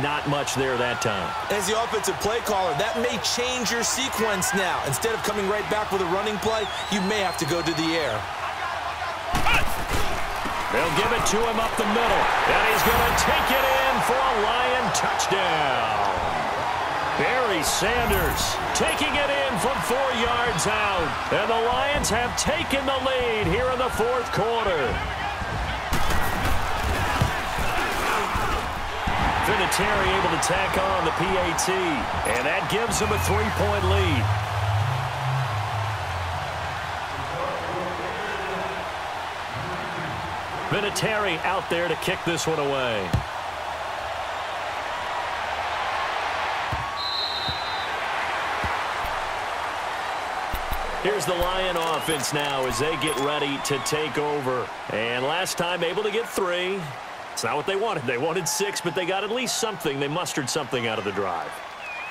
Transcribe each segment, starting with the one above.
not much there that time. As the offensive play caller, that may change your sequence now. Instead of coming right back with a running play, you may have to go to the air. They'll give it to him up the middle, and he's going to take it in for a Lion touchdown. Barry Sanders taking it in from 4 yards out, and the Lions have taken the lead here in the fourth quarter. Vinatieri able to tack on the PAT, and that gives him a 3-point lead. Vinatieri out there to kick this one away. Here's the Lion offense now as they get ready to take over. And last time able to get 3. It's not what they wanted. They wanted 6, but they got at least something. They mustered something out of the drive.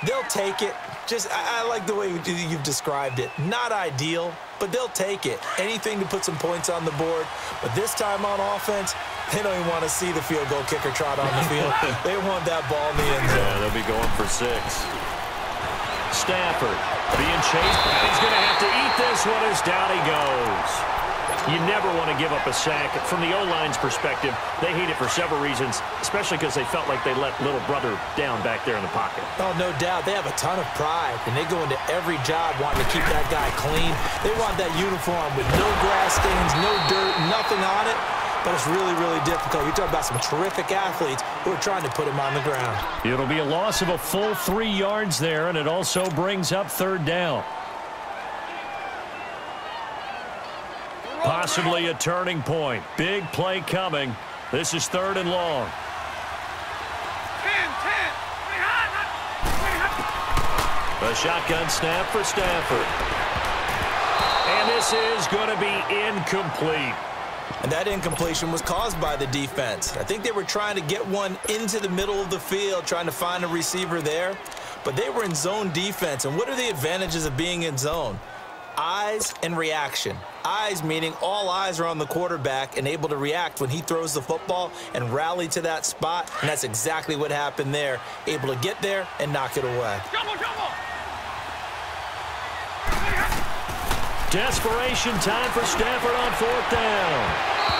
They'll take it. I like the way you've described it. Not ideal, but they'll take it. Anything to put some points on the board. But this time on offense, they don't even want to see the field goal kicker trot on the field. They want that ball in the end zone. Yeah, they'll be going for 6. Stafford being chased. He's going to have to eat this one as down he goes. You never want to give up a sack. From the O-line's perspective, they hate it for several reasons, especially because they felt like they let little brother down back there in the pocket. Oh, no doubt. They have a ton of pride, and they go into every job wanting to keep that guy clean. They want that uniform with no grass stains, no dirt, nothing on it. But it's really, really difficult. You're talking about some terrific athletes who are trying to put him on the ground. It'll be a loss of a full 3 yards there, and it also brings up 3rd down. Possibly a turning point. Big play coming. This is 3rd and long. A shotgun snap for Stafford. And this is going to be incomplete. And that incompletion was caused by the defense. I think they were trying to get one into the middle of the field, trying to find a receiver there. But they were in zone defense. And what are the advantages of being in zone? Eyes and reaction. Eyes meaning all eyes are on the quarterback and able to react when he throws the football and rally to that spot. And that's exactly what happened there. Able to get there and knock it away. Desperation time for Stafford on 4th down.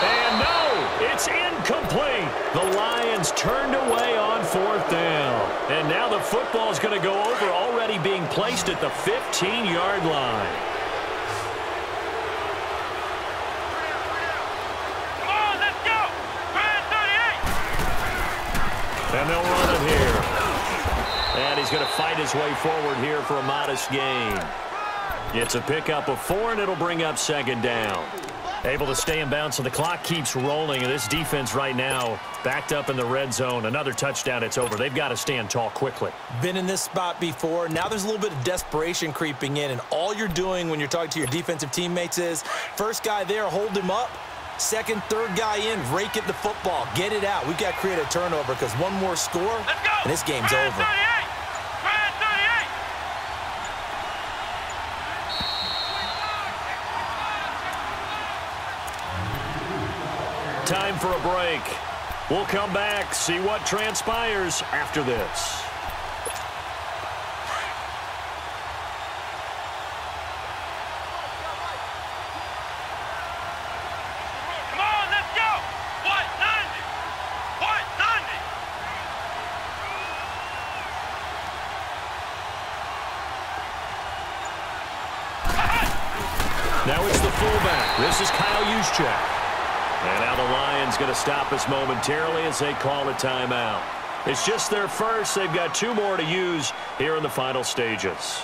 And no, it's incomplete. The Lions turned away on 4th down. And now the football's going to go over, already being placed at the 15-yard line. And they'll run it here. And he's going to fight his way forward here for a modest gain. It's a pickup of 4, and it'll bring up 2nd down. Able to stay in bounds, so the clock keeps rolling. And this defense right now backed up in the red zone. Another touchdown, it's over. They've got to stand tall quickly. Been in this spot before. Now there's a little bit of desperation creeping in. And all you're doing when you're talking to your defensive teammates is, first guy there, hold him up. Second, third guy in, rake at the football. Get it out. We've got to create a turnover because one more score, and this game's over. Time for a break. We'll come back, see what transpires after this. Now it's the fullback. This is Kyle Juszczyk. And now the Lions going to stop us momentarily as they call a timeout. It's just their first. They've got 2 more to use here in the final stages.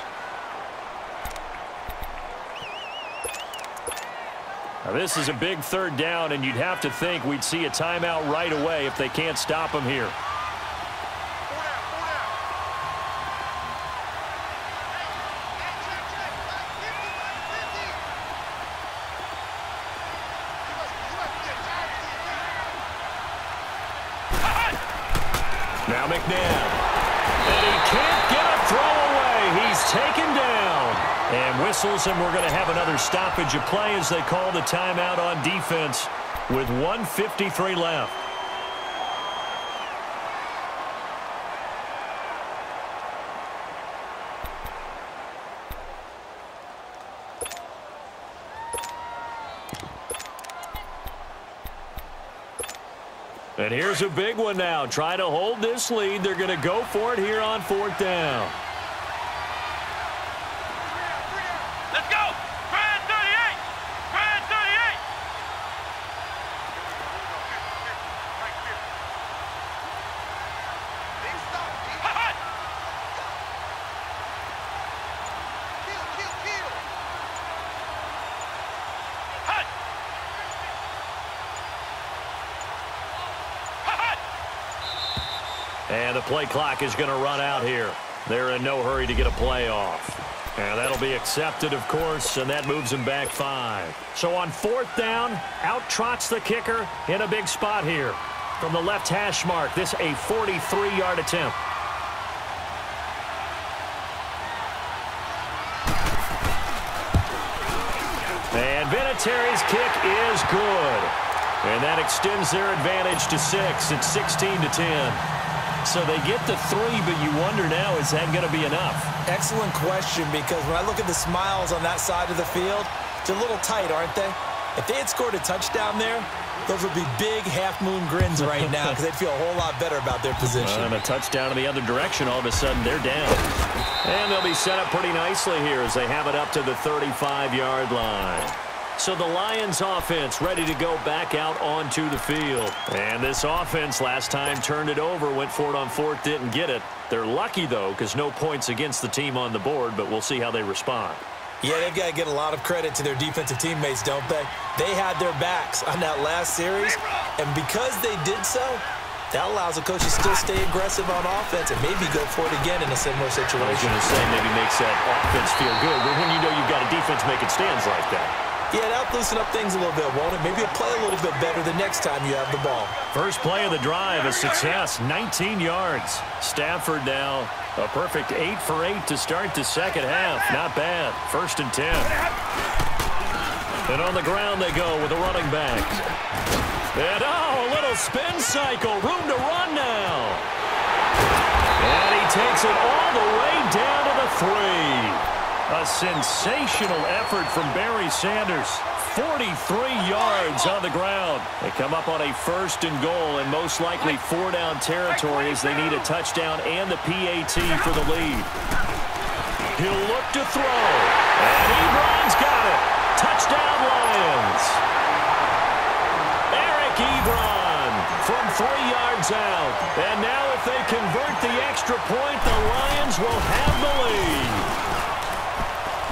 Now this is a big 3rd down, and you'd have to think we'd see a timeout right away if they can't stop them here. Now McNabb. And he can't get a throw away. He's taken down. And whistles, and we're going to have another stoppage of play as they call the timeout on defense with 1:53 left. And here's a big one now. Try to hold this lead. They're going to go for it here on 4th down. Let's go! Try 38! Try 38! Hot! Hot! And the play clock is going to run out here. They're in no hurry to get a play off. And that'll be accepted, of course, and that moves him back 5. So on 4th down, out trots the kicker in a big spot here. From the left hash mark, this a 43-yard attempt. And Vinatieri's kick is good. And that extends their advantage to 6. It's 16-10. So they get to 3, but you wonder now, is that going to be enough? Excellent question, because when I look at the smiles on that side of the field, they're a little tight, aren't they? If they had scored a touchdown there, those would be big half-moon grins right now because they'd feel a whole lot better about their position. And a touchdown in the other direction, all of a sudden they're down. And they'll be set up pretty nicely here as they have it up to the 35-yard line. So the Lions offense ready to go back out onto the field. And this offense last time turned it over, went for it on 4th, didn't get it. They're lucky, though, because no points against the team on the board, but we'll see how they respond. Yeah, they've got to get a lot of credit to their defensive teammates, don't they? They had their backs on that last series, and because they did so, that allows the coach to still stay aggressive on offense and maybe go for it again in a similar situation. I was going to say maybe makes that offense feel good, but when you know you've got a defense making stands like that. Yeah, that'll loosen up things a little bit, won't it? Maybe you'll play a little bit better the next time you have the ball. First play of the drive, a success, 19 yards. Stafford now a perfect 8 for 8 to start the second half. Not bad. 1st and 10. And on the ground they go with the running back. And a little spin cycle. Room to run now. And he takes it all the way down to the 3. A sensational effort from Barry Sanders. 43 yards on the ground. They come up on a 1st and goal and most likely 4-down territory as they need a touchdown and the PAT for the lead. He'll look to throw. And Ebron's got it. Touchdown Lions. Eric Ebron from 3 yards out. And now if they convert the extra point, the Lions will have the lead.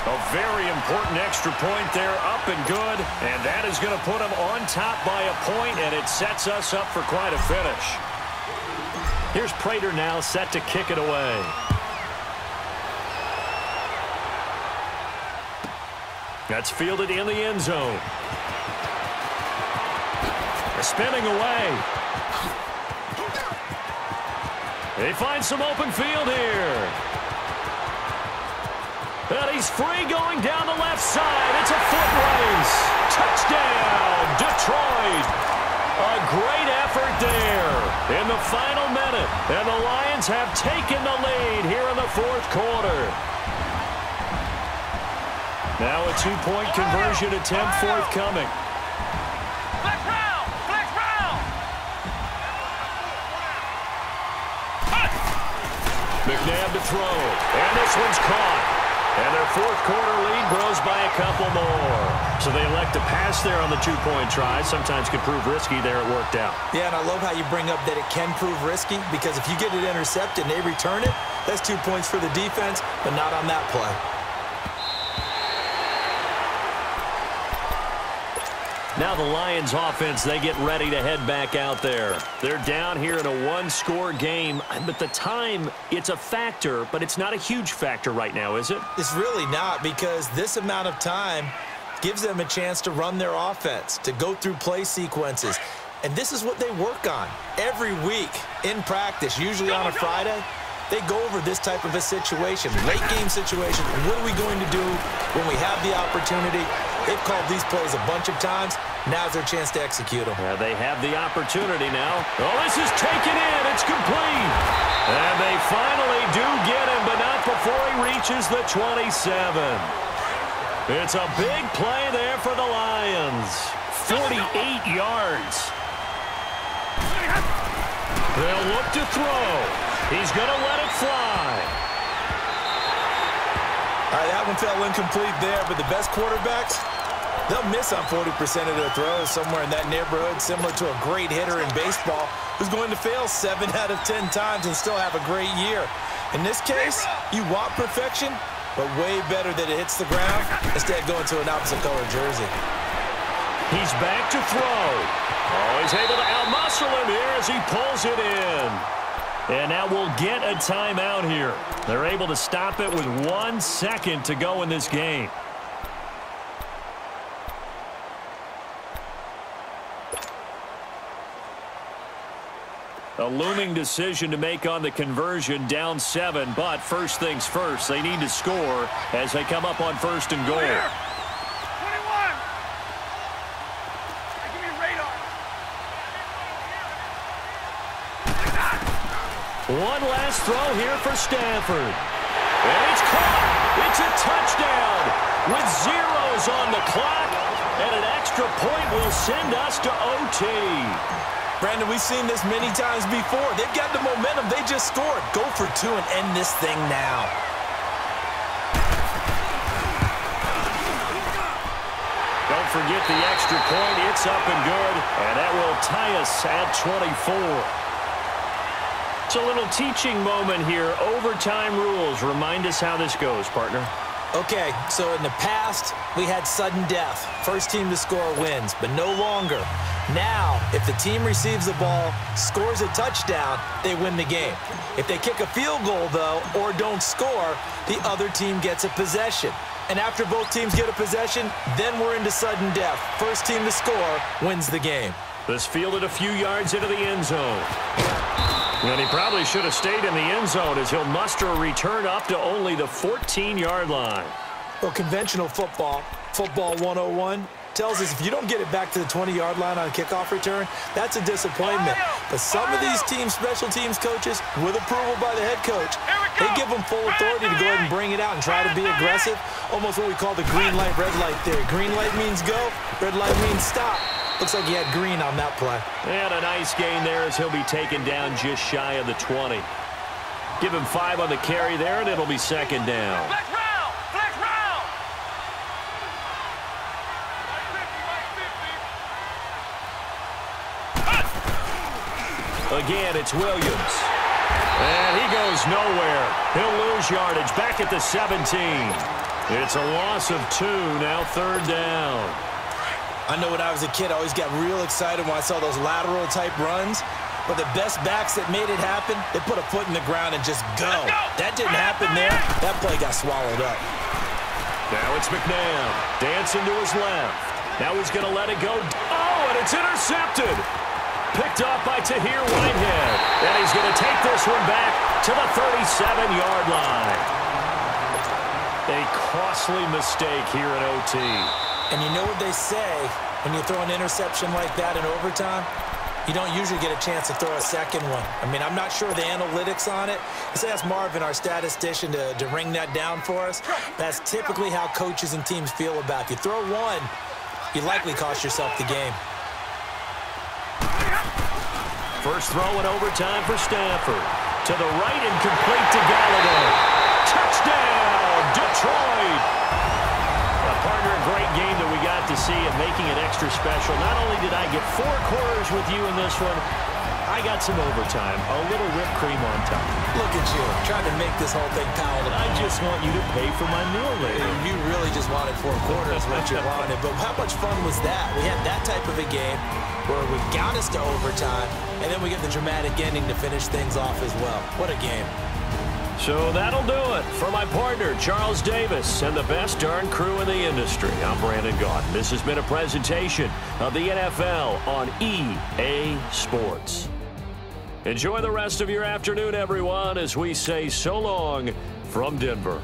A very important extra point there, up and good, and that is going to put them on top by a point, and it sets us up for quite a finish. Here's Prater now set to kick it away. That's fielded in the end zone. Spinning away. They find some open field here. And he's free going down the left side. It's a foot race. Touchdown, Detroit. A great effort there in the final minute. And the Lions have taken the lead here in the 4th quarter. Now a 2-point conversion attempt forthcoming. Flex round! Flex round! McNabb to throw. And this one's caught. And their 4th quarter lead grows by a couple more. So they elect to pass there on the 2-point try. Sometimes could prove risky. There it worked out. Yeah, and I love how you bring up that it can prove risky, because if you get it intercepted and they return it, that's 2 points for the defense, but not on that play. Now the Lions offense, they get ready to head back out there. They're down here in a 1-score game, but the time, it's a factor, but it's not a huge factor right now, is it? It's really not, because this amount of time gives them a chance to run their offense, to go through play sequences. And this is what they work on every week in practice, usually on a Friday. They go over this type of a situation, late-game situation. What are we going to do when we have the opportunity? They've called these plays a bunch of times. Now's their chance to execute them. Yeah, they have the opportunity now. Oh, this is taken in. It's complete. And they finally do get him, but not before he reaches the 27. It's a big play there for the Lions. 48 yards. They'll look to throw. He's going to let it fly. All right, that one fell incomplete there, but the best quarterbacks, they'll miss on 40% of their throws, somewhere in that neighborhood, similar to a great hitter in baseball who's going to fail 7 out of 10 times and still have a great year. In this case, you want perfection, but way better that it hits the ground instead of going to an opposite color jersey. He's back to throw. Oh, he's able to outmuscle him here as he pulls it in. And now we'll get a timeout here. They're able to stop it with 1 second to go in this game. A looming decision to make on the conversion, down 7, but first things first, they need to score as they come up on 1st and goal. 21. Give me radar. One last throw here for Stanford. And it's caught. It's a touchdown with zeros on the clock. And an extra point will send us to OT. Brandon, we've seen this many times before. They've got the momentum. They just scored. Go for 2 and end this thing now. Don't forget the extra point. It's up and good. And that will tie us at 24. It's a little teaching moment here. Overtime rules. Remind us how this goes, partner. Okay, so in the past, we had sudden death. First team to score wins, but no longer. Now, if the team receives the ball, scores a touchdown, they win the game. If they kick a field goal, though, or don't score, the other team gets a possession. And after both teams get a possession, then we're into sudden death. First team to score wins the game. This fielded a few yards into the end zone. And he probably should have stayed in the end zone as he'll muster a return up to only the 14-yard line. Well, conventional football 101, tells us if you don't get it back to the 20-yard line on a kickoff return, that's a disappointment. But some of these teams, special teams coaches, with approval by the head coach, they give them full authority to go ahead and bring it out and try to be aggressive, almost what we call the green light, red light theory. Green light means go, red light means stop. Looks like he had green on that play. And a nice gain there as he'll be taken down just shy of the 20. Give him 5 on the carry there, and it'll be 2nd down. Flex round! Flex round! Again, it's Williams. And he goes nowhere. He'll lose yardage back at the 17. It's a loss of 2, now 3rd down. I know when I was a kid, I always got real excited when I saw those lateral-type runs. But the best backs that made it happen, they put a foot in the ground and just go. That didn't happen there. That play got swallowed up. Now it's McNabb. Dancing to his left. Now he's going to let it go. Oh, and it's intercepted. Picked off by Tahir Whitehead. And he's going to take this one back to the 37-yard line. A costly mistake here in OT. And you know what they say, when you throw an interception like that in overtime, you don't usually get a chance to throw a second one. I mean, I'm not sure the analytics on it. Let's ask Marvin, our statistician, to ring that down for us. That's typically how coaches and teams feel about it. You throw one, you likely cost yourself the game. First throw in overtime for Stanford. To the right and complete to Gallagher. Touchdown, Detroit! Partner, a great game that we got to see and making it extra special. Not only did I get 4 quarters with you in this one, I got some overtime, a little whipped cream on top. Look at you, trying to make this whole thing palatable. I just want you to pay for my meal later. You really just wanted 4 quarters, what you wanted. But how much fun was that? We had that type of a game where we got us to overtime, and then we get the dramatic ending to finish things off as well. What a game. So that'll do it for my partner, Charles Davis, and the best darn crew in the industry. I'm Brandon Gaudin. This has been a presentation of the NFL on EA Sports. Enjoy the rest of your afternoon, everyone, as we say so long from Denver.